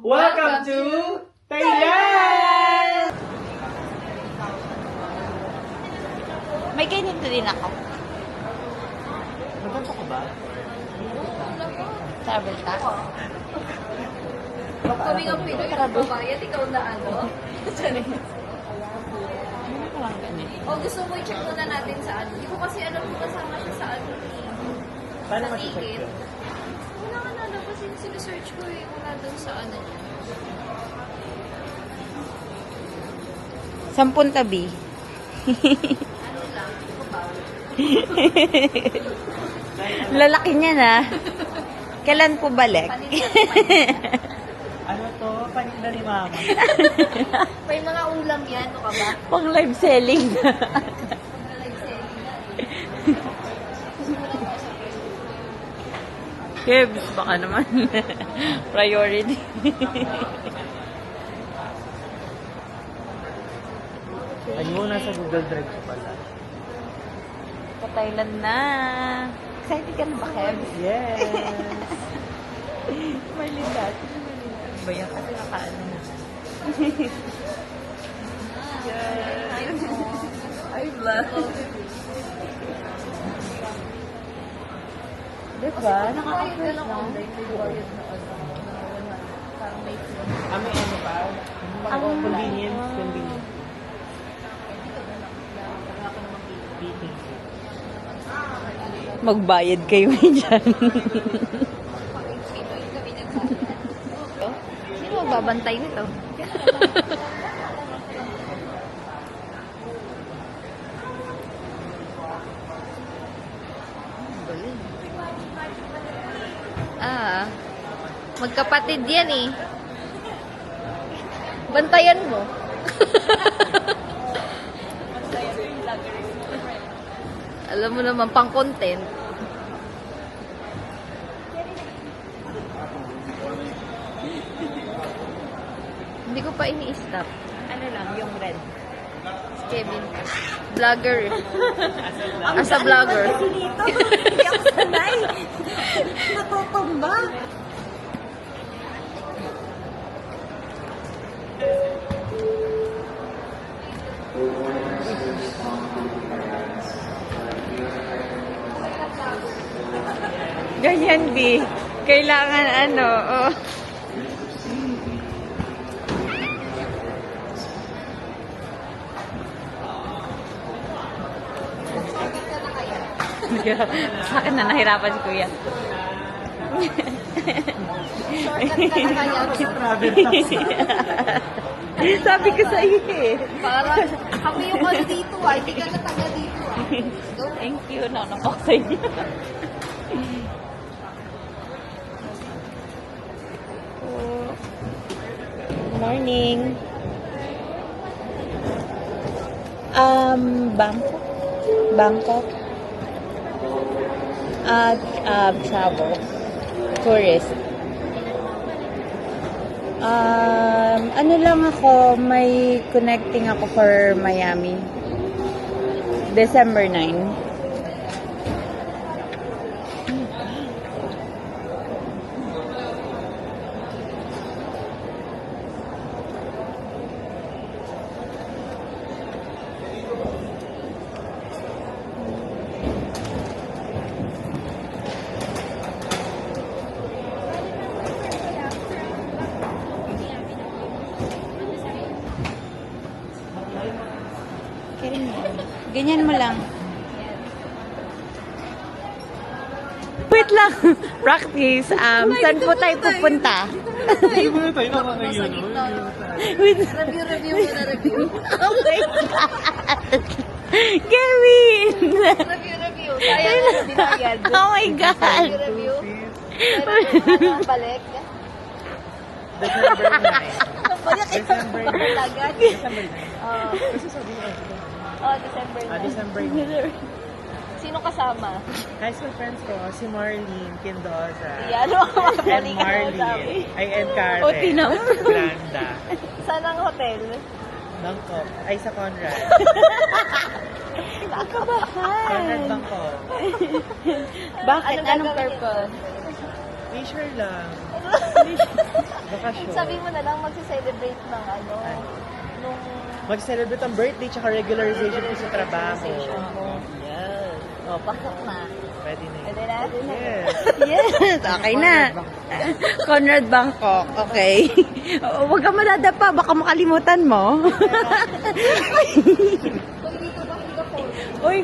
Welcome to Thailand! May ganito din ako. Maganda ka ba? Travel tax. Kami nga Pinoy, nagbabayad, ikaw na ano? Ano ko lang ganun? O gusto mo i-check muna natin sa ano? Hindi ko kasi alam kung kasama siya sa ano. Paano Sa mag-check ticket. yun? Wala ka na lang kasi sinesearch ko eh. Wala dun sa ano niya. 10 tabi. Ano lang, hindi ko bawal. Lalaki niya na. Kailan po balik? Ano to? Paninda ni Mama. May mga ulam yan, ano ka ba? Pang live selling. Live selling na eh. Kebs, baka naman. Priority. Ayun, nasa Google Drive ko pala. Sa Thailand na. Excited ka na ba, Kebs? Yes! Malilat. Ba yan? Kasi nakaano na. Ay, vlog. Diba? Nakakapit Nakaka-first lang lang. online, may bayad na ano. Parang may phone. May ano pa? Convenience. Convenience. Meeting. Magbayad kayo dyan. Pinoy kami nagbayad. Sino magbabantay nito? Magkapatid yan eh. Bantayan mo. Alam mo naman, pang content. Hindi ko pa ini-stop. Ano lang, yung red. Si Kevin. Vlogger. As a vlogger. Dito, hindi ako sanay. Natutumba. Ganyan, Bi. Kailangan ano, oh. Sa akin na nahirapan si Kuya. Shortcut ka na kaya. Travel tax. Sabi ko sa iyo eh. Parang kami yung ano dito ah. Hindi ka na taga dito ah. Go. Thank you. Naunok sa inyo. Good morning. Bangkok. Bangkok. Travel. Tourist. Ano lang ako, may connecting ako for Miami. December 9. Ganyan mo lang. Wait lang. Practice. Saan po tayo pupunta? Hindi mo na tayo nakakayon. Wait. Review muna, review. Oh my God. Kevin! Review. Sayang na dinayad. Oh my God. Review. Pero ano, balik. December 9. Balik December ito. 9. Balagan. December 9. Oh, Kasi sabi niya, December na. December 9. Sino kasama? High school friends ko, si Marlene Quindosa. Yan, And Marlene. And Karen. O, tinam. Granda. Saan ang hotel? Bangkok. Ay, sa Conrad. Nakabahan. Conrad Bangkok. Bakit? Anong gagawin purpose? Leisure lang. bakasyon. Sabi mo na lang magse-celebrate ng ano, nung Mag-celebrate ang birthday tsaka regularization ko sa trabaho. conversation mo. Yes. O, pasok na. Pwede na. Pwede na? Yes. Yes, okay na. Conrad Bangkok, okay. Huwag ka madadapa, baka makalimutan mo. Uy.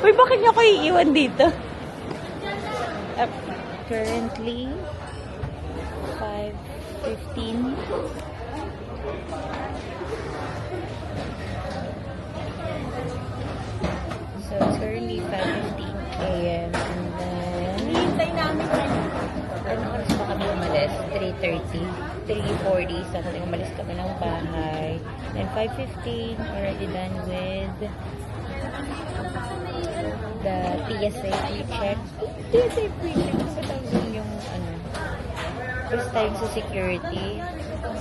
Uy, bakit niyo ako iiwan dito? Currently, 5:15. So, it's currently 5:15 a.m. And then, Hintay namin kayo. ano oras pa kami umalis? 3:30. 3:40 something. Umalis kami ng bahay. Then 5:15, already done with the TSA pre-check. TSA pre-check. Ano ba tawag dun yung ano? First time sa security.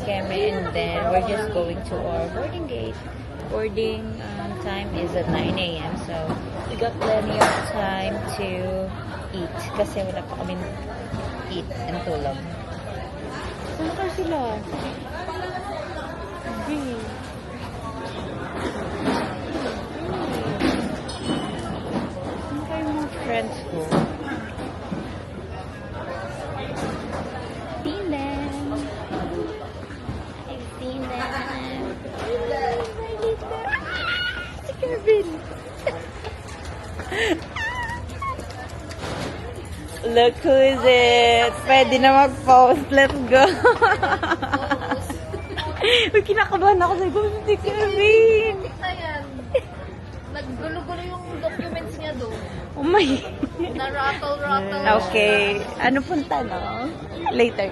Kami, and then we're just going to our boarding gate. Boarding time is at 9 a.m. So, we got plenty of time to eat. Kasi wala pa kami eat and tulog. Saan ka sila? Okay. Saan kayo mga friends ko? Seen them. I've seen them. Si Kevin. Look who's it. Pwede na mag-post. Let's go. Uy, kinakabahan ako sa si Kevin. Ayan. Naggulo-gulo yung documents niya doon. Oh my. Na-rattle-rattle. Okay. Ano pong tanong? Later.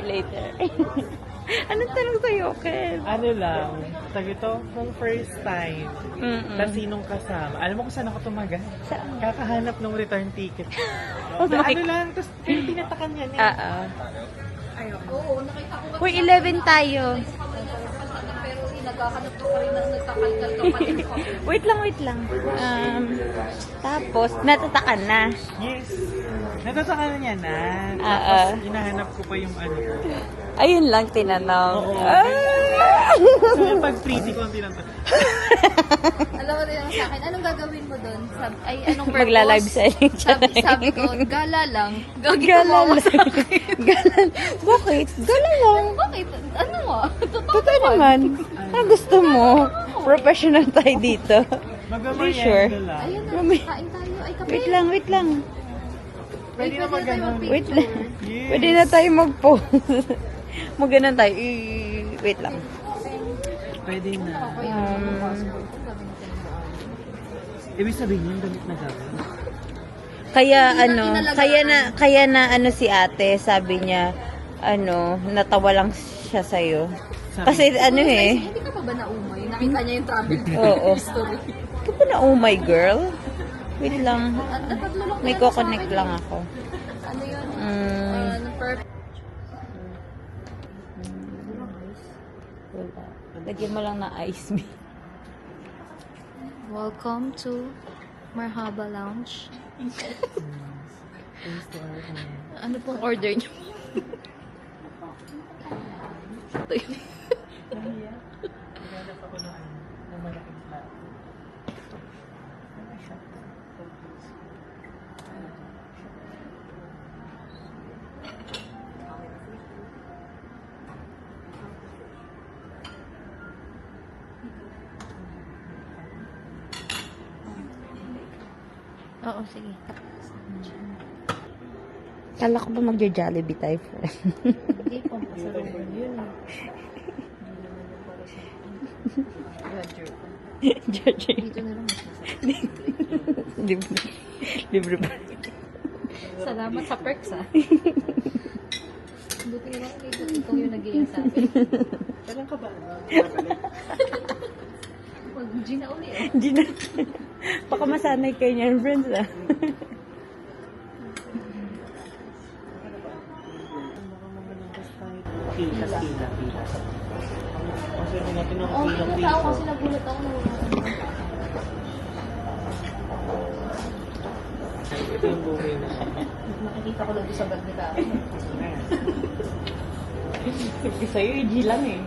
Anong tanong sa'yo, Kev? Ano lang, tag ito, kung first time, na sinong kasama. Alam mo kung saan ako tumagal? Saan? Kakahanap ng return ticket. Oh my- Ano lang, tapos tinatakan yan eh. Oo, nakita ko. Uy, 11 tayo. Pero nagkakanap ko pa rin ng nagkakalkal ka pa rin ako. Wait lang. Tapos, natatakan na. Yes. Natatakan na niya na. Oo. Tapos, hinahanap ko pa yung ano. Ayun lang, tinanong. Oo. Ah! So, pag pretty ko ang tinanong. Alam mo rin sa akin, anong gagawin mo doon? Ay, anong purpose? Magla-live selling. Sabi ko, gala lang. Gagi Gala ko lang. Gala. Bakit? Gala lang. Bakit? Ano mo? Totoo naman. Ah, gusto mo? Professional tayo dito. Magamayanda Sure. lang. Ayun na, Mami. kain tayo. Ay, kape. Wait lang. Pwede na tayo mag-ano. mag-picture. Wait lang. Yes. Pwede na tayo mag-pause. Maganon tayo. Wait lang. Pwede na. Um, Ibig sabihin yung damit na gawin. Kaya na ano si ate, sabi niya, natawa lang siya sa'yo. Kasi ano eh. Hindi ka pa ba naumay? Nakita niya yung travel Oo. history. Ito pa na, oh my girl. Wait lang. Natatlulok May ko-connect lang ako. Ano yun? Wala. Lagyan mo lang na ice me. Welcome to Marhaba Lounge. Ano pong order niyo? Ito yun. Naghanap ako ng malaking flat. Oo, sige. Kala ko ba magja-Jollibee tayo, friend? Hindi po, pasalubong yun. Jollibee. Dito na lang. Libre pa. Salamat sa perks, ah. Buti na lang, ikaw yung nag-iyan sa akin. Kailan ka ba? Mag-G na uli, eh. Gina. Baka masanay kayo niyan, friends, ah. Pila. Kasi natin ng Oh, pilang nakita ako kasi nagulat ako na wala. Ito yung buhay na. Nakikita ko lang doon sa bag nila. Sabi sa'yo, G lang eh.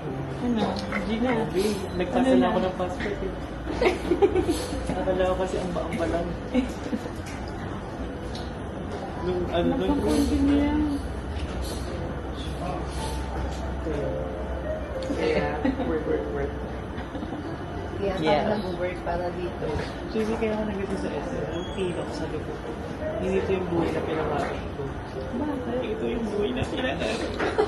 Ano? G na. Grabe, nagpasala ako ng passport eh. Nakakala ko kasi ang baang pa lang. Nung ano doon. Nagpapuntin niya. Kaya, work. Kaya Yes. tayo nag-work para dito. Kasi kaya ako nag-ito sa SM, ang pilok sa lupo ko. Hindi ito yung buhay na pinangarap ko. Bakit? Ito yung buhay na pinangarap ko.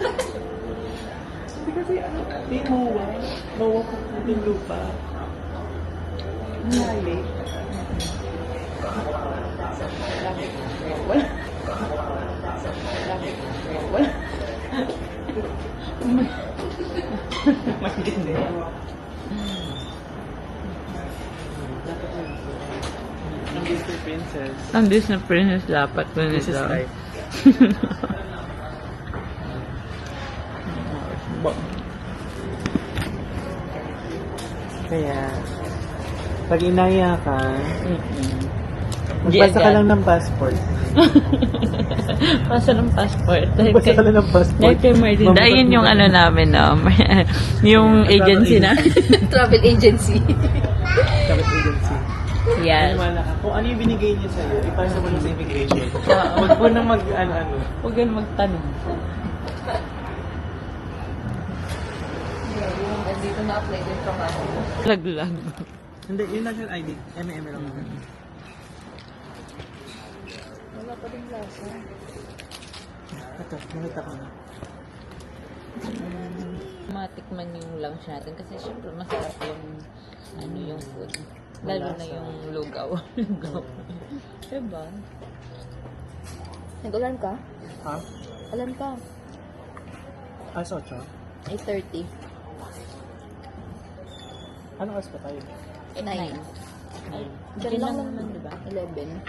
Hindi kasi ano, di mawa. Mawa ko po yung lupa. Nali. Wala. Wala. Maganda. Dapat na ito. Ang Disney Princess. Ang Disney Princess dapat ko This is life. Kaya, pag inaya ka, magbasa ka lang ng passport. Pasa ng passport. Magbasa ka lang ng passport. Dahil kay Martin. Ayun yung ano namin, no? Yung agency na. Travel agency. Travel agency. Yes. Maniwala ka. Kung ano yung binigay niya sa'yo, ipasa mo lang sa immigration. Huwag mo na mag-ano-ano. Huwag yan magtanong. Dito na-apply din trabaho. Laglag. Hindi, yung national ID. MM lang. Wala pa din lasa. Ito, nakita ko na. Matikman yung lunch natin kasi syempre masarap yung ano yung food. Lalo na yung lugaw. Lugaw. Diba? Nag-alarm ka? Ha? Alarm ka. Alas 8? 8:30. Anong oras pa tayo? 9. Ay, Diyan lang naman, diba? 11.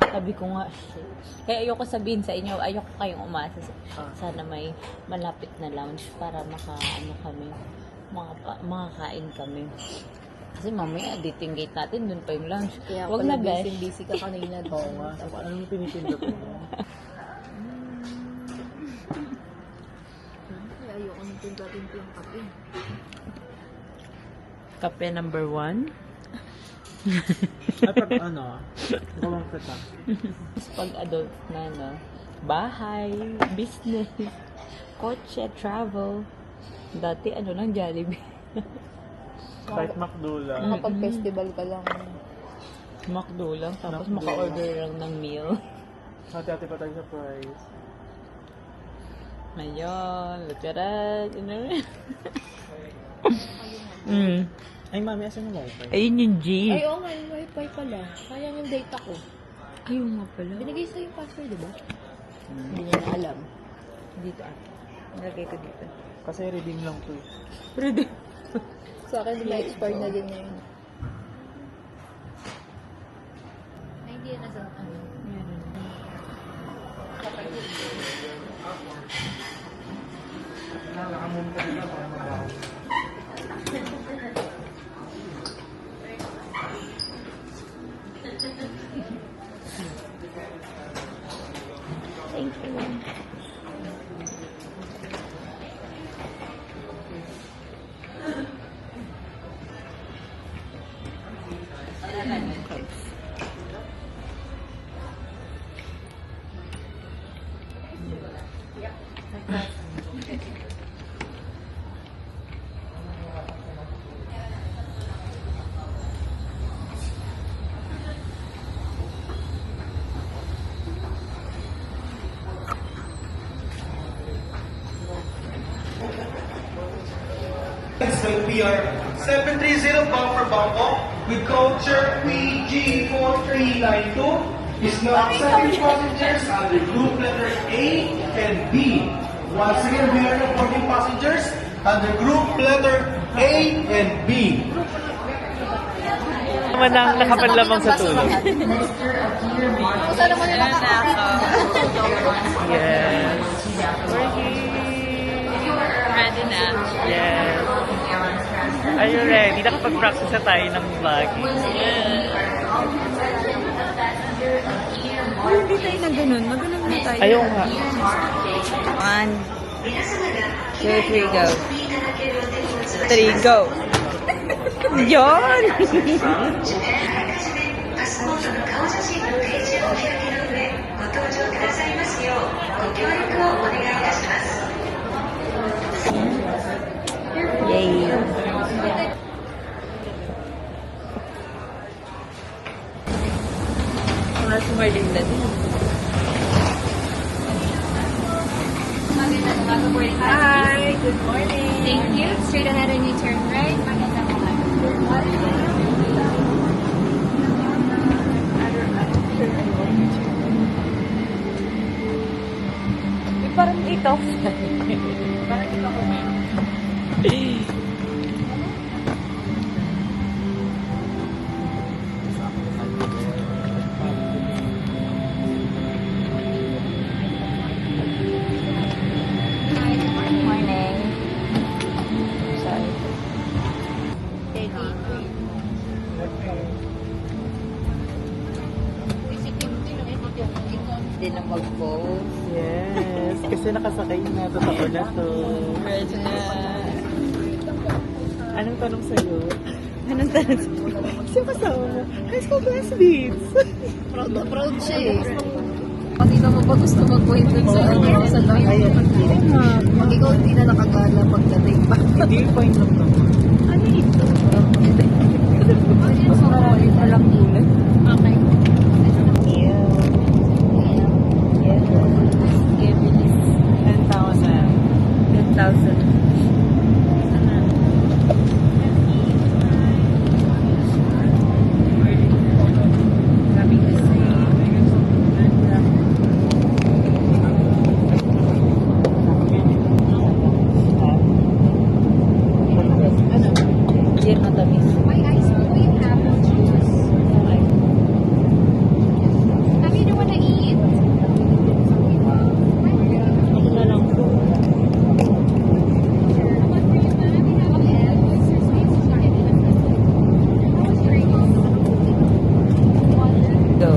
Sabi ko nga, shit. Kaya ayoko sabihin sa inyo, ayoko kayong umasa. Sana may malapit na lounge para ano kami, makakain kami. Kasi mamaya, dating gate natin, dun pa yung lunch. Kaya Wag pala na, besh. busy ka kanina. Oo nga. Ano yung pinipindot mo? Kaya ayoko nang pindatin yung kape. Kape number 1. At pag ano, gawang kita. Pag adult na, no? Bahay, business, kotse, travel. Dati, ano lang, Jollibee. Kahit McDo lang. Nakapag-festival ka lang. McDo lang, tapos McDo maka-order lang ng meal. Hati-hati pa tayo sa price. Ngayon, literal, Ay, mami, asan yung wifi? Ayun yung G. Ay, oo nga, yung wifi pala. Sayang yung data ko. Ayun nga pala. Binigay sa'yo yung password, di ba? Hindi niya na alam. Dito nilagay ko dito. Kasi redeem lang to eh. Ready? Sa akin, na-expire na din ngayon. Ay, hindi na sa ano. Thank you. So we are 730 bound for Bangkok with culture PG4392 is now accepting passengers under group letter A and B. Once again, we are reporting passengers under group letter A and B. Naman ang nakapanlamang sa tulog. Kung saan naman yung nakakapit. Yes. We're here. Ready na. Yes. Are you ready? Nakapag-practice na tayo ng vlogging. tayo na ganun. Maganon na tayo. Ayaw nga. 1, 2, 3, go. 3, go. Yun! Yay! Mas smiling na din. Hi, good morning. Thank you. Straight ahead and you turn right. Parang ito. Parang ito ko na. Morning. Sorry. Hindi na mag-post. Yes, kasi nakasakay na. Totoo na to. Pwede na. Anong tanong sa'yo? Anong tanong? Sino kasama mo? High school classmates. Proud na proud siya eh. Pag ikaw mo ba gusto mag-point dun sa sa live? Ayan. Pag ikaw hindi na nakagala pagdating pa. Hindi yung point lang to. Ano ito? Maraming palang kulay. Okay. Yeah. Give me this 10,000. 10,000. Yan matamis. My ice cream apple juice. Have you don't wanna eat? Ako na lang po. Go.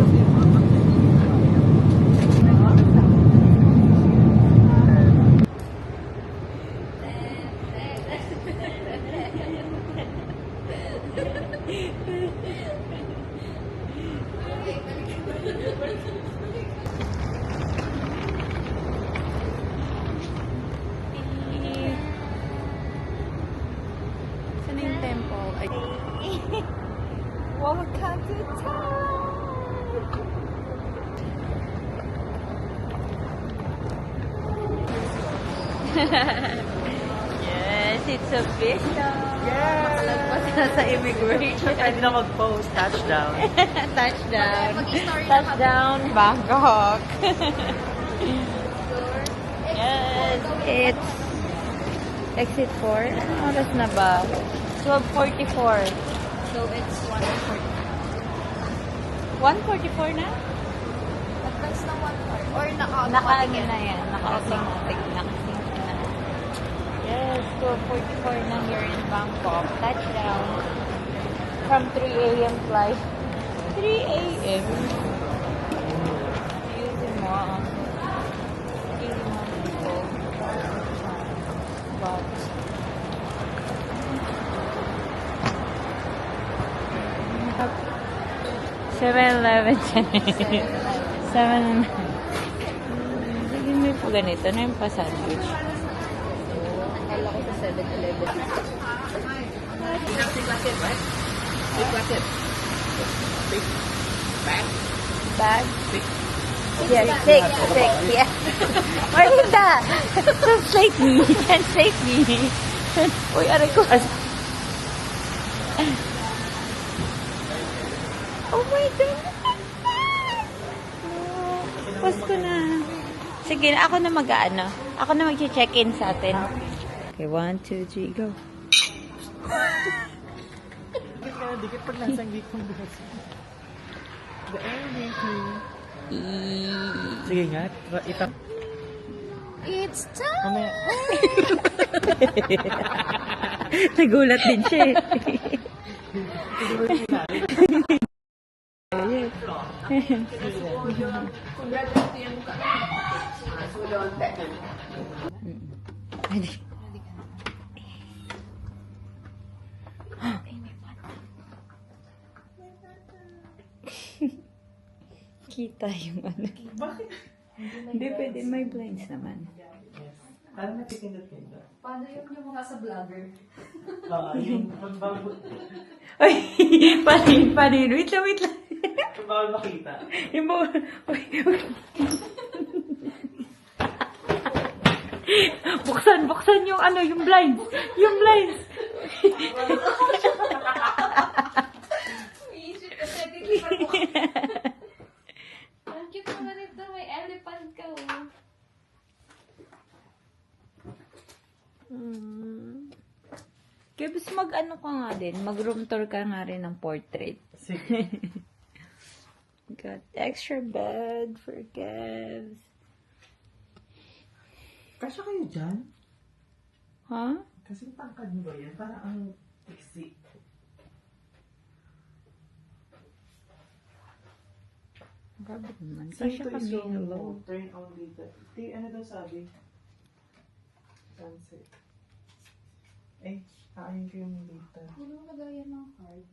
Saan na yung temple? Ay. Welcome to town! Yes, it's official! Yes! Makalagpas na sa immigration. Pwede na mag-post. Touchdown. Touchdown. Mag-story na Touchdown, Bangkok. Yes, it's exit 4. Anong oras na ba? 12:44. So it's 1:40. 1:44 na? Advance na 1:40. Or naka-auto Naka-ano na yan. Naka-automatic. Naka-sync na. Yes, 12:44 na here in Bangkok. Touchdown. From 3 a.m. flight. 3 a.m. Easy mo. Easy mo people. But, $7-11. 7. Sige, may po ganito na yung pa-sandwich. Akala ko sa 7-Eleven. Bag? Yes, six, yeah. Marinda! Translate me. Translate me. Uy, aray ko. Oh my God! Pasko na. Sige, ako na mag-ano. Ako na mag-check-in sa atin. Okay, 1, 2, 3, go. Dikit pag nasa hindi kong bukas. The everything. Sige nga. Itap. It's time! Mamaya. Nagulat din siya eh. Pwede. Kita yung ano. Bakit? Hindi pwede, may blinds naman. Yes. Parang napipindot-pindot. Paano yung mga sa vlogger? Yung magbago. Ay, panin. Wait lang. Bawal makita. Yung mo, buksan yung ano, yung blinds. Yung blinds. Iisip ka sa titipan mo. Ang cute naman ito. May elephant ka, oh. Kaya bis mag-ano ka nga din, mag-room tour ka nga rin ng portrait. Sige. Got extra bed for Kevs. Kasya kayo dyan? Huh? Kasi tangkad mo ba yan? Parang ang tiksi. Grabe naman. Saan Kasya ito kami, isang hello. turn on dito? Ano daw sabi? Sunset. Aayon ko yung data. Hindi mo lagayan ng card.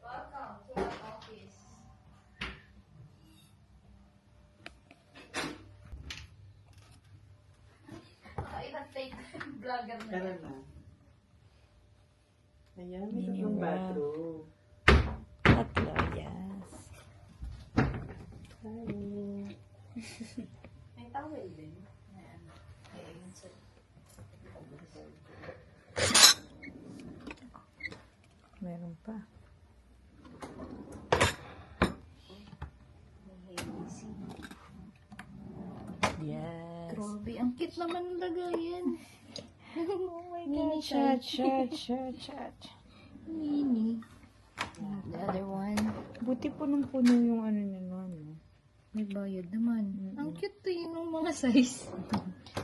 Welcome to our office. Kailan fake vlogger na Tara yan. na. Ayan, may tatlong Wow. bathroom. Tatlo, yes. May towel din. Ayan. Ayan, sir. Meron pa. Yes. Grabe, ang cute naman ng lagayan. Oh my God. Chat. Mini. The other one. Buti punong-puno yung ano nila, no? May bayad naman. Ang cute to yun ng mga size.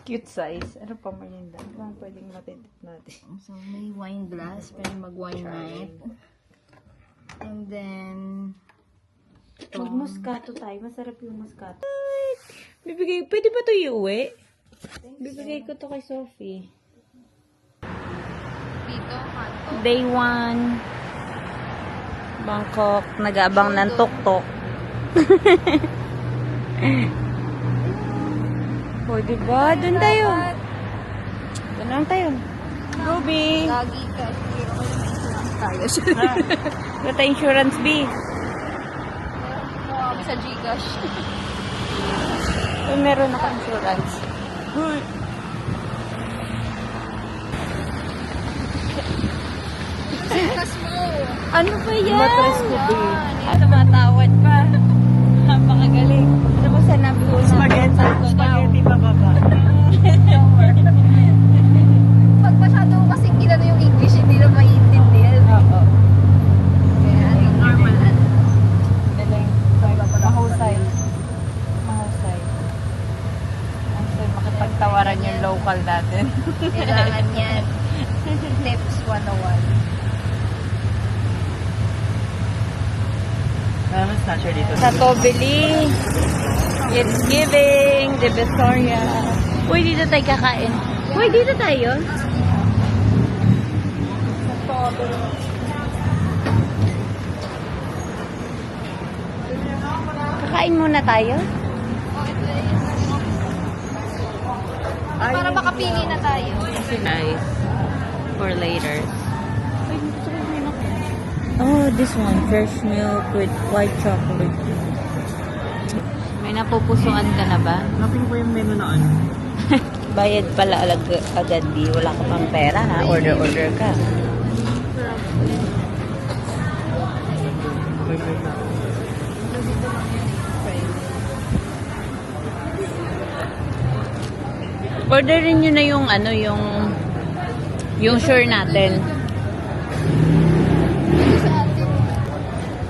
Cute size. Ano pa merinda? Ano bang pwedeng matitip natin? So, may wine glass. Pwede mag-wine night. And then, Mag-muskato tayo. Masarap yung muskato. Pwede ba ito iuwi? Bibigay ko to kay Sophie. dito, kanto. Day 1. Bangkok. Nag-aabang ng tuk-tuk. O, diba? Doon tayo. Doon lang tayo. Ruby. Lagi ka. Hindi ako may insurance tayo. Ito insurance B. Meron sa Gcash. Meron ako insurance. Mas mo. Ano ba yan? Matras ko, B. Tumatawad pa. Napakagaling. Ano ba sanabi ko na? Spaghetti pa baba. Pag masyado kasing gila na yung English, hindi na maiintindihan. Oo. Kaya, normal lang. Galing. Mahusay. Mahusay. Mahusay. Makipagtawaran yung local natin. Kailangan yan. Tips 101. Mas snatcher dito. Sa Tobili. It's giving. The Victoria. Uy, dito tayo kakain. Uy, dito tayo. Kakain muna tayo. Para makapili na tayo. Nice. For later. Oh, this one. Fresh milk with white chocolate. May napupusuan ka na ba? Hanapin ko yung menu na ano. Bayad pala agad di. Wala ka pang pera ha. Order ka. Wait na. Orderin nyo na yung ano, yung sure natin. Sa atin.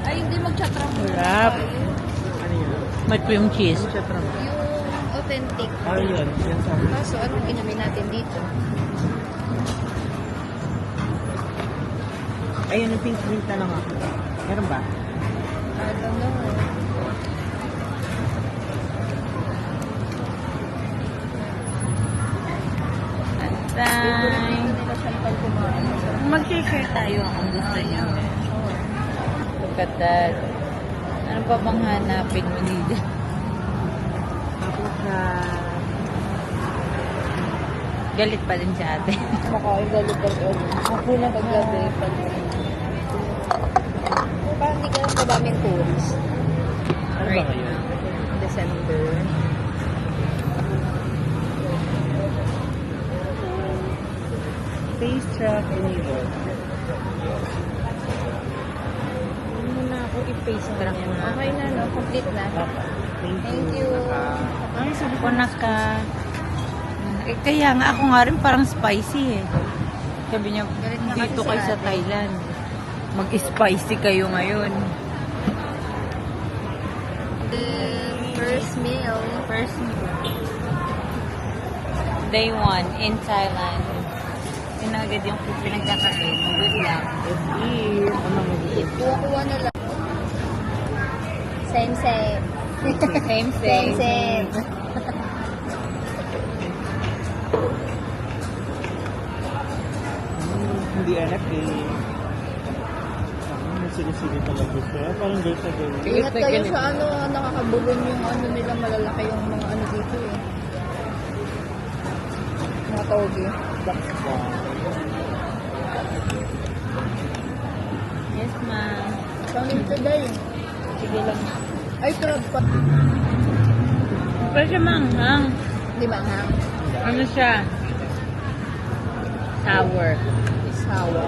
Ay, hindi mag-chatra mo. Sarap. Ano yun? Mat po yung cheese. Chatra. Yung authentic. Ah, yun. Yan sa akin. Kaso, anong ginamin natin dito? Ayun, yung pink mint na lang ako. Meron ba? I don't know. Bye! Nila siyang pag kumain. Mag-share tayo kung gusto niyo. Look at that. Ano pa bang hanapin mo dito? Galit pa din si ate. Makain galit ka doon. Ako na paggabi. Parang hindi ka lang madaming tourist. Ano ba ngayon? December. Face track anywhere. Hindi mo na ako i-face track na. Okay na, no? Complete na. Thank you. Ay, sabi ko na ka. Eh, kaya nga ako nga rin parang spicy eh. Sabi niya, Galit na dito kasi kayo si sa ate. Thailand. Mag-spicy kayo ngayon. First meal. First day 1 in Thailand. Yun na agad yung pinagkakain. Good luck. Ano mo dito? Kuha na lang. Same, same. Same, Same, same. Hindi anak eh. Sinisili talaga siya. Parang girls na girl. Ingat kayo sa ano, nakakabulon yung ano nila, malalaki yung mga ano dito eh. Mga togi. Yes, ma'am. Saan today? Sige lang. Ay, crab pa. Pero siya manghang. Di ba nga? Ano siya? Sour. Sawa.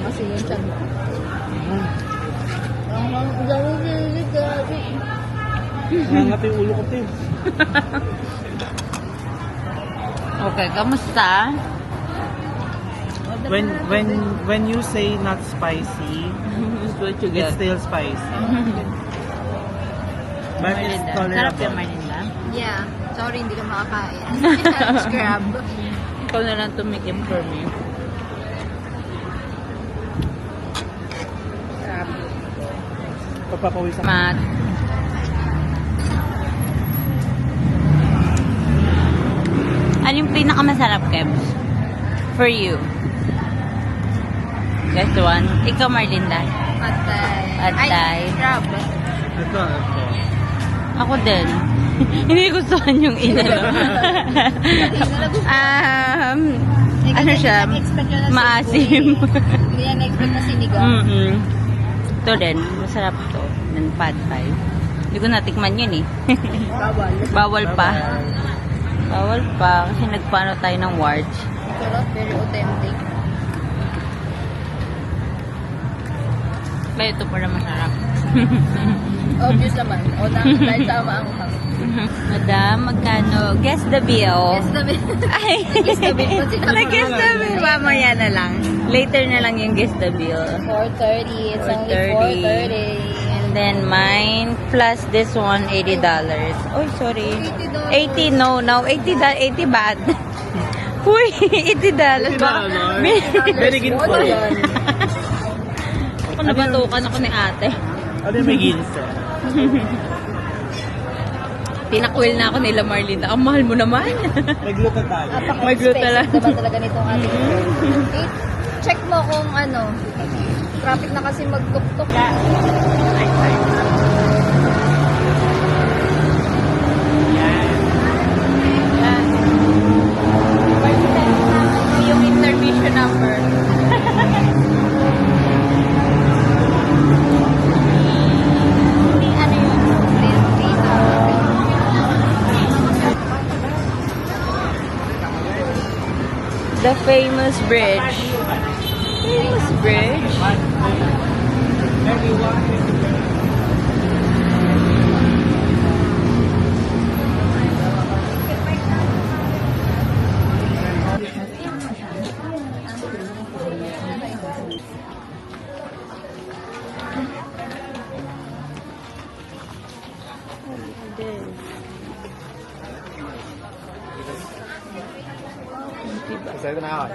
Kasi yung chan mo. Ang gawin lilig gabi. Nangat yung ulo ko, Tim. Okay, kamusta? When you say not spicy, It's what you it's still spicy. But it's Sarap tolerable. yung Marinda. Yeah. Sorry, hindi ka makakain. It's crab. Ikaw na lang tumikim for me. Crab. Papapawisan. Mat. Ano yung pinakamasarap, Kebs? For you. This one. Ikaw, Marlinda. Atay. Atay. Ay, crab. Ito. Ako din. Hindi gustuhan yung inalo. Ano siya? Maasim. Hindi yan na-expect na sinigang. Ito din. Masarap to. Ng pad thai. Hindi ko natikman yun eh. Bawal. Bawal pa. Bawal pa. Kasi nagpaano tayo ng wards. Sarap, very authentic. Kaya ito para masarap. Obvious naman. O na, dahil tama ang Madam, magkano? Guess the bill. Guess the bill. Ay, Guess the bill. Nag-guess the bill. Mamaya na lang. Later na lang yung guess the bill. 4:30. It's only 4:30. And then mine plus this one, $80. Oh, sorry. $80. 80, no. 80 baht. Uy, $80. Very good for you. Ako nabatukan ako ni ate. Ano yung may ginsa? Tinakwil na ako nila Marlinda. Ang mahal mo naman. Nagluto tayo. May gluta lang. Diba talaga nitong ating check mo kung ano. Traffic na kasi magtuktok. Yung intermission number. Ano yun? The famous bridge. Famous bridge. Masaya na ako.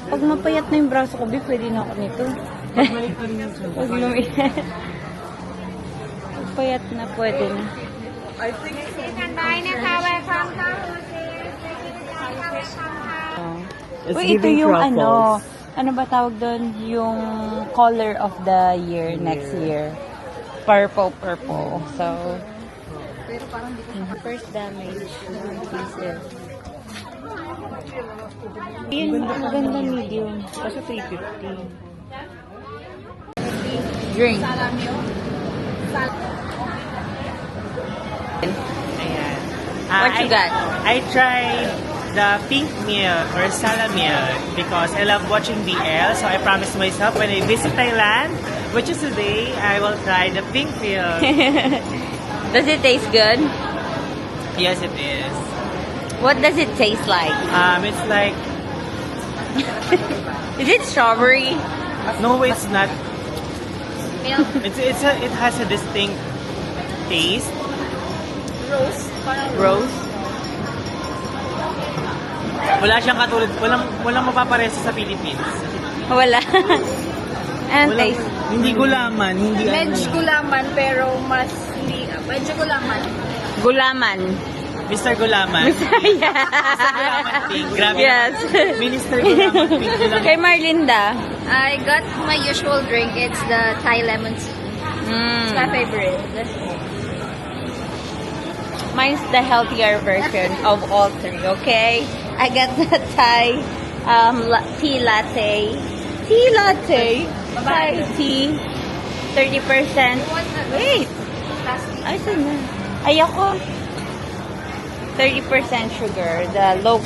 Pag mapayat na yung braso ko, pwede na ako nito. Balik ka rin yan siya. Pag lumiit. Payat na, pwede na. It's Uy, ito giving yung truffles. ano ba tawag doon? Yung color of the year, next year. Purple. So, first damage. Pieces. Yun, maganda medium. Kasi 350. Drink. Ayan. What you got? I tried the pink milk or Sala milk because I love watching BL. So I promised myself when I visit Thailand, which is today, I will try the pink milk. Does it taste good? Yes, it is. What does it taste like? It's like, Is it strawberry? no, it's not. It has a distinct taste. Rose. Wala siyang katulad, walang mapapareho sa Philippines. Wala. Anong Walang, taste? hindi gulaman, hindi Medyo gulaman, pero mas hindi. Medyo gulaman. Gulaman. Mr. Gulaman. Yeah. Mr. Gulaman Pink. Grabe. Yes. Minister Gulaman Pink. Kay Marlinda. I got my usual drink. It's the Thai lemon tea. It's my favorite. Mine's the healthier version of all three, okay? I got the Thai tea latte. Tea latte. Thai tea. 30%. Wait. Ay, saan na? Ayoko. 30% sugar. The low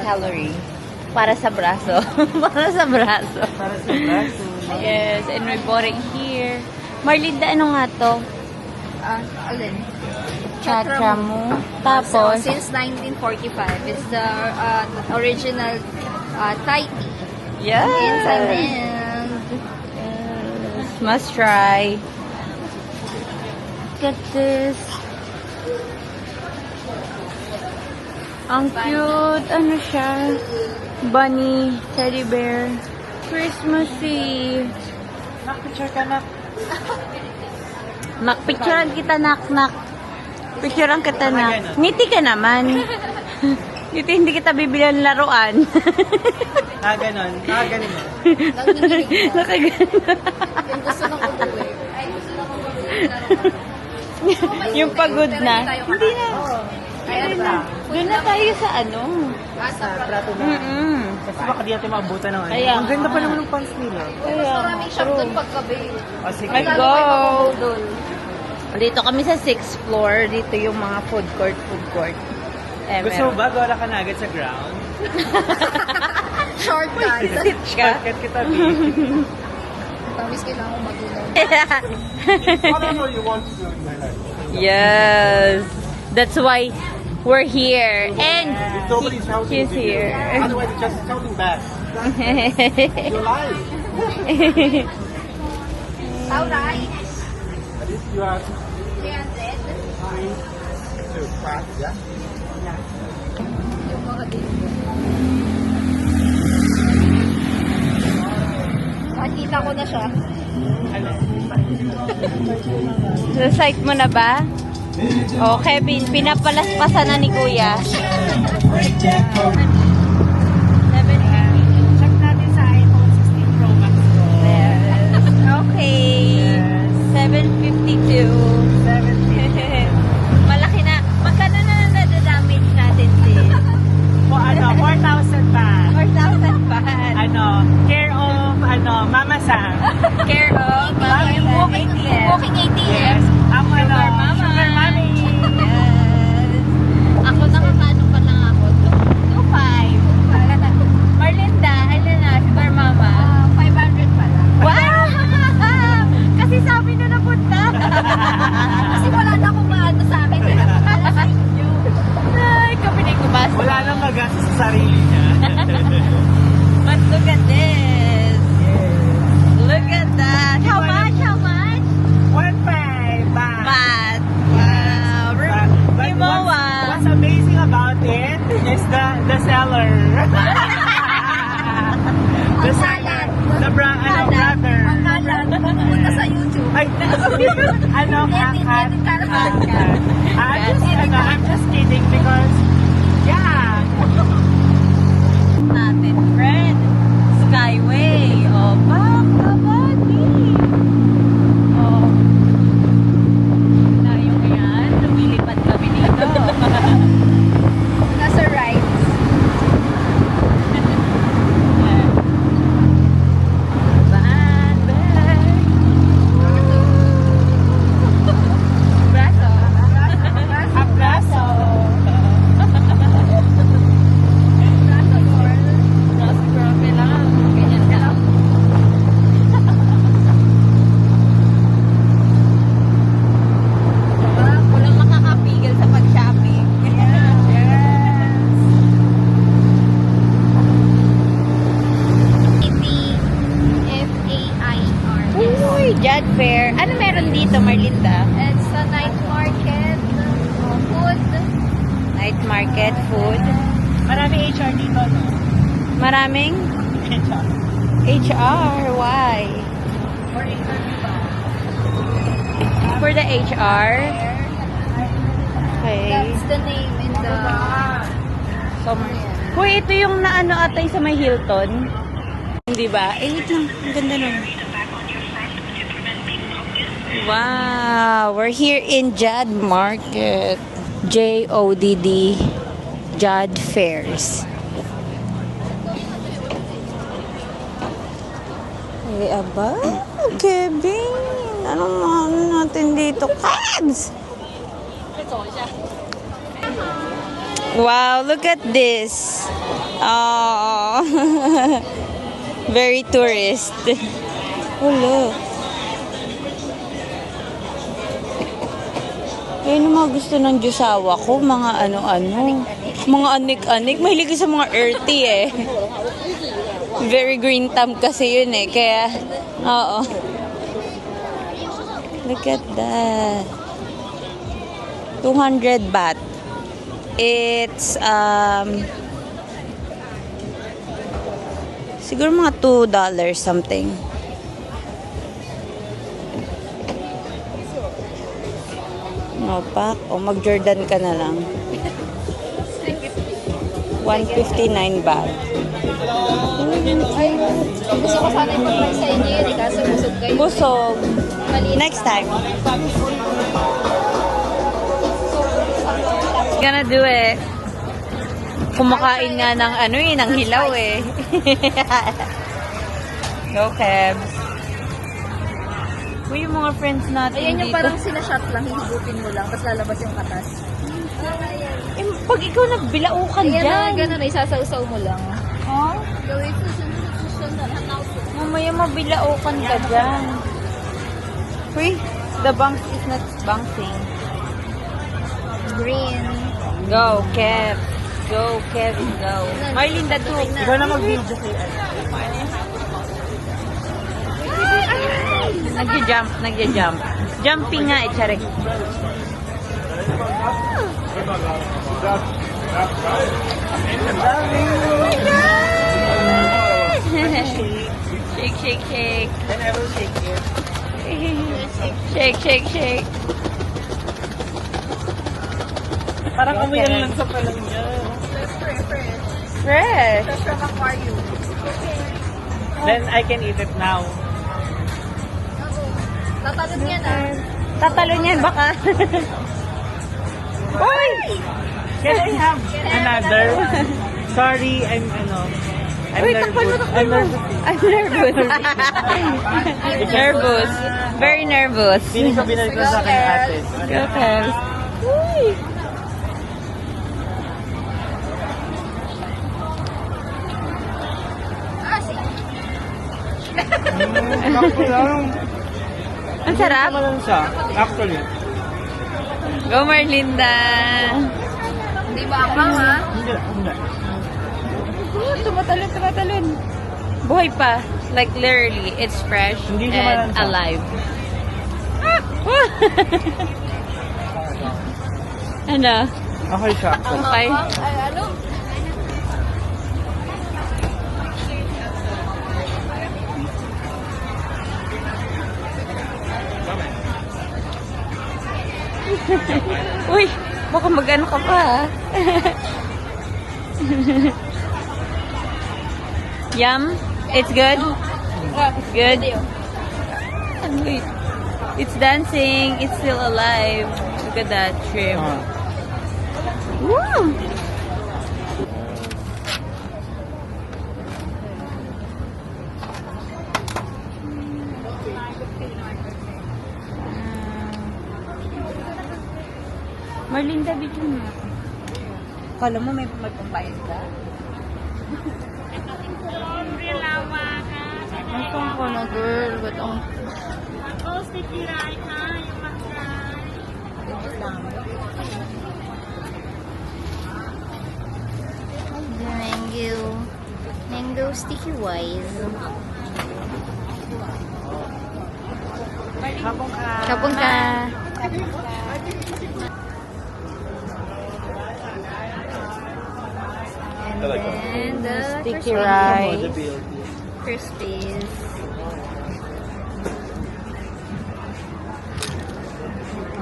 calorie. Para sa braso. Para sa braso. Para sa braso. Yes, and we bought it here. Marlinda, ano nga to? Alin? Chacha mo. So, Tapos, since 1945, it's the original Thai tea. yes. In Thailand. Yes. Must try. Look at this. Ang cute. Ano siya? Bunny, teddy bear. Christmassy. Nakpicture ka na. Picturean kita, nak. Picturean kita, nak. Ngiti ka naman. Ngiti, hindi kita bibilan laruan. Ganon. Ganon. Nanginginig na. Nakagana. Yung gusto ng ulo eh. Ay, gusto ng ulo. Yung pagod na. Hindi na. Ay, ano ba? Doon na tayo sa ano. Sa Prato na. Mm-mm. Kasi baka di natin maabutan ng ano. Kaya Ang ganda pa nga. naman ng pants nila. Kaya, maraming shop doon paggabi. O sige. Let's Lalo go. kayo makuha doon. Dito kami sa 6th floor. Dito yung mga food court. Eh, Gusto mo ba? Gawala ka na agad sa ground? Shortcut. Shortcut kita, B. Tamis kailangan ko magulang. Whatever you want to do in my life. Yes. That's why we're here. And If nobody's shouting, he's to you, here. otherwise it's just shouting back. You're lying. How right? At least you are 300? to class, yeah? Yung mga dito. Nakita ko na siya. Sa site mo na ba? O, Kevin, pinapalaspasan na ni Kuya. 750. Check natin sa iPhone 16 Pro Max ko. Yes. Okay. 752. 750. Malaki na. Magkano na nadadamage natin, sis? O ano, 4,000 ba? 4,000 baht. Care of, Mama Sang. Care of Walking ATM. walking ATM. Yes. Ako Sugar mama. Sugar mommy. Yes. Ako nakakaano pa lang ako. 2.5. Marlinda, ano na, sugar mama. 500 pala. Wow! Kasi sabi na napunta. Kasi wala na akong maano sa akin. Wala sa inyo. Ay, kami na kubas. Wala nang magastos sa sarili niya. But look at this. Look at that. How much? How much? 1.5 ba? But, wow. But Rimowa. what's amazing about it is the seller. The seller. The brother. Pupunta sa YouTube. Ay, ano, I'm just kidding because, yeah. Natin, friend. Skyway. Oh, kabadi. Oh. Na yung yan. Lumilipad kami dito. Nasa rides. Baan, bang. Braso. Abrazo. Braso, girl. Mas grabe lang. Ganyan ka lang. Diba? Walang makakapigil sa pag-shopping. F-A-I-R. Uy, Jad Fair. Ano meron dito, Marlinda? It's a night market. Food. Night market, food. Marami HR dito, no? Maraming HR. HR. Why? For interview ba? For the HR? Okay. That's the name in the... Summer. Uy, ito yung naano atay sa may Hilton. Di ba? Eh, wait lang. Ang ganda nun. Wow! We're here in Jad Market. J-O-D-D. Jad Fairs. Ay, aba? Kevin! Anong ano natin dito? Cabs! Wow, look at this. Oh. Very tourist. Oh, look. Ayun yung mga gusto ng Diyosawa ko. Mga ano-ano. Mga anik-anik. Mahilig ko sa mga earthy eh. Very green thumb kasi yun eh. Kaya, oo. Look at that. 200 baht. It's, siguro mga $2 something. No, pak. O, mag-Jordan ka na lang. 159 baht. Ay, gusto ko sana ipag-try sa inyo yun. Kaso busog kayo. Busog. Maliit. Next time. Gonna do it. Kumakain nga ng ano eh, ng hilaw eh. Go, Kebs. Uy, yung mga friends natin Ayan yung dito. parang sinashot lang, hihigupin mo lang, tapos lalabas yung katas. Eh, pag ikaw nagbilaukan Ayan na, dyan. ganun, isasausaw mo lang. Huh? Gawin ko sunod. Mamaya mabilaukan ka dyan. Uy, the bounce is not bouncing. Green. Go, Kev. Go, Kevin, go. Marlinda, too. Ikaw na mag-video kayo. Nagja-jump. Jumping nga, Charek. Shake, shake, shake. Then I will take it. Shake, shake, shake. Parang amoy lang sa palang niya. Fresh. Fresh from aquarium. Then I can eat it now. Tatalon yan ah. Tatalo niyan, baka. Uy! Can I have another? Sorry, I'm Uy, takpan mo, takpan mo. I'm nervous. Nervous. Very nervous. Feeling ko binalik na sa akin ng ate. Go, Kevs. Uy! Sakto lang. Ang sarap. Tama lang siya. Actually. Go, Marlinda. Hindi ba ang ha? Hindi. Tumatalon. Buhay pa. Like, literally, it's fresh Hindi siya and malansa. alive. Ano? Okay siya. Okay. Ay, ano? Uy, baka mag-ano ka pa ah. Yum? It's good? It's good? Wait. It's dancing. It's still alive. Look at that shrimp. Woo! Marlinda, bigyan mo. Kala mo may pambayad ka? Nasaan ka na, girl? Ba't ang... Mango. Mango sticky wise. Kapong ka. Kapon ka. And then the The crispy Sticky build. crispies.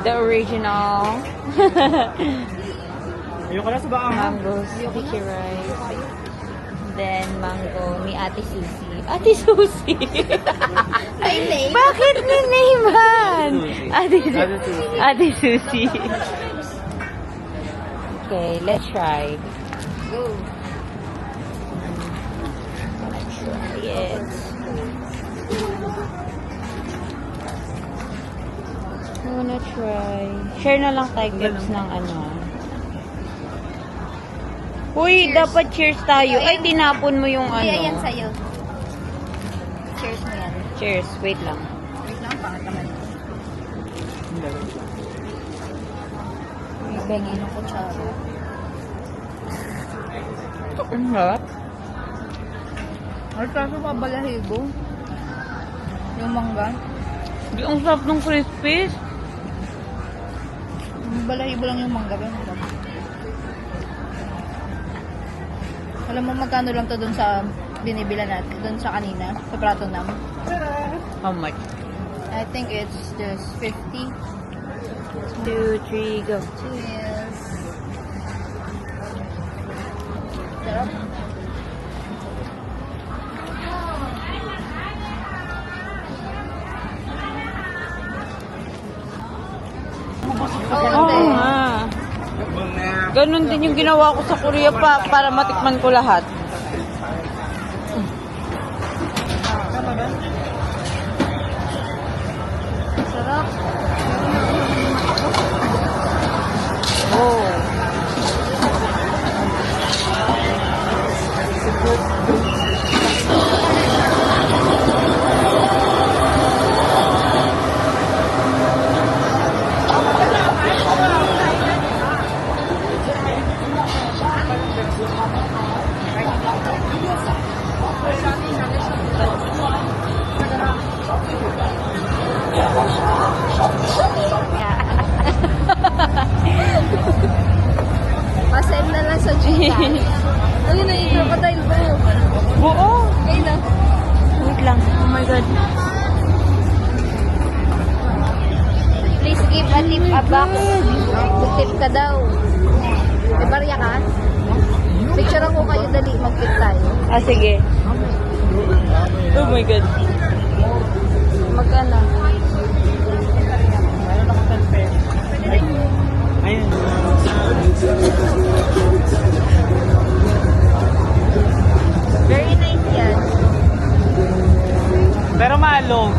The original. Ayoko na sa baang. Mango sticky rice. Then mango ni Ate Susie. Ate Susie. Bakit ni-namehan? Ate Susie. Ate Susie. Okay, let's try. Go. Try it. I wanna try. Share na lang tayo clips ng ano. Uy, dapat cheers tayo. Ay, tinapon mo yung ano. Hindi, ayan sa'yo. Cheers mo yan. Cheers. Wait lang. Wait lang, pangat naman. May bengi ng kutsara. Ang harap. Ay, kaso mabalahibo. Yung mangga. Di ang sarap ng crispies. Balahibo lang yung mangga. Alam mo magkano lang to dun sa binibila natin, dun sa kanina, sa Prato Nam. How much? I think it's just 50. 2, 3, go. Cheers. Sarap. Oo nga. Ganon din yung ginawa ko sa Korea pa para matikman ko lahat. Sarap. Oh. Pasend na lang sa Gcash. Ayun na yung crocodile bro. Buo. Ayun na. Wait lang. Oh my God. Please give a tip a box. Mag-tip ka daw. Di barya ka? Picture ko kayo dali. Mag-tip tayo. Ah, sige. Oh my God. Magkano? Meron ako 10 pesos. Ayun. Very nice yan. Pero malong.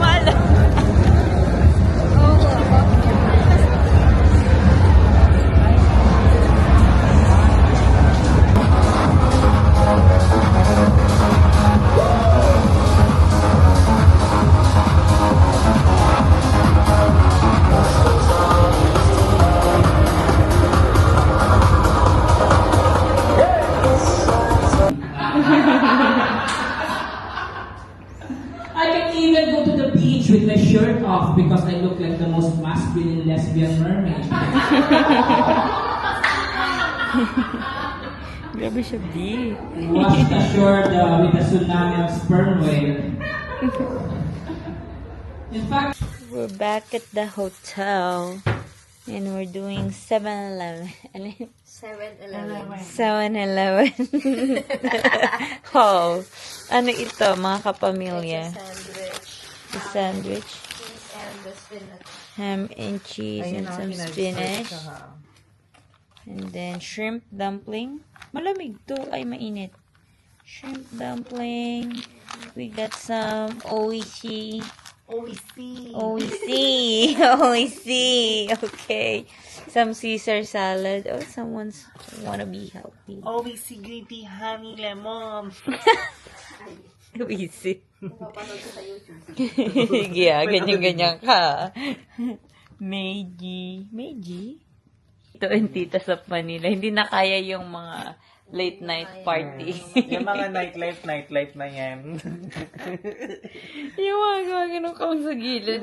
I can even go to the beach with my shirt off because I look like the most masculine lesbian mermaid. Grabe siya, B. Washed ashore with a tsunami of sperm whale. In fact, We're back at the hotel. And we're doing 7-Eleven. Ano yun? 7-Eleven. 7-Eleven. Oh. Ano ito, mga kapamilya? Sandwich. The sandwich. And the spinach. Ham and cheese and some spinach. And then shrimp dumpling. Malamig to. Ay, mainit. Shrimp dumpling. We got some oishi. OEC. Oishi. Oishi. Okay. Some Caesar salad. Oh, someone's wanna be healthy. OBC green tea, honey, lemon. Oishi. Papanood ko sa YouTube. Yeah, ganyan-ganyan ka. Meiji. Meiji? Ito ang tita sa Manila. Hindi na kaya yung mga late night party. Yung mga nightlife na yan. Yung mga gumagano kang sa gilid.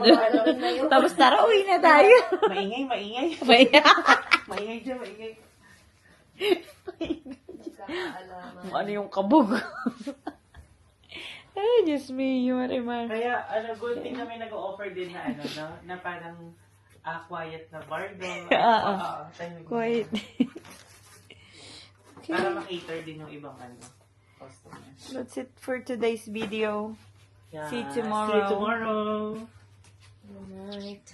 Tapos tara, uwi na tayo. Maingay. May- Maingay dyan, maingay. Kung ano yung kabog. Ay, just me, you Marimar. Kaya, good thing na may nag-offer din na no? Na parang quiet na bar doon. Quiet. Para makater din yung ibang customer. That's it for today's video. Yeah. See you tomorrow. See you tomorrow. Good night.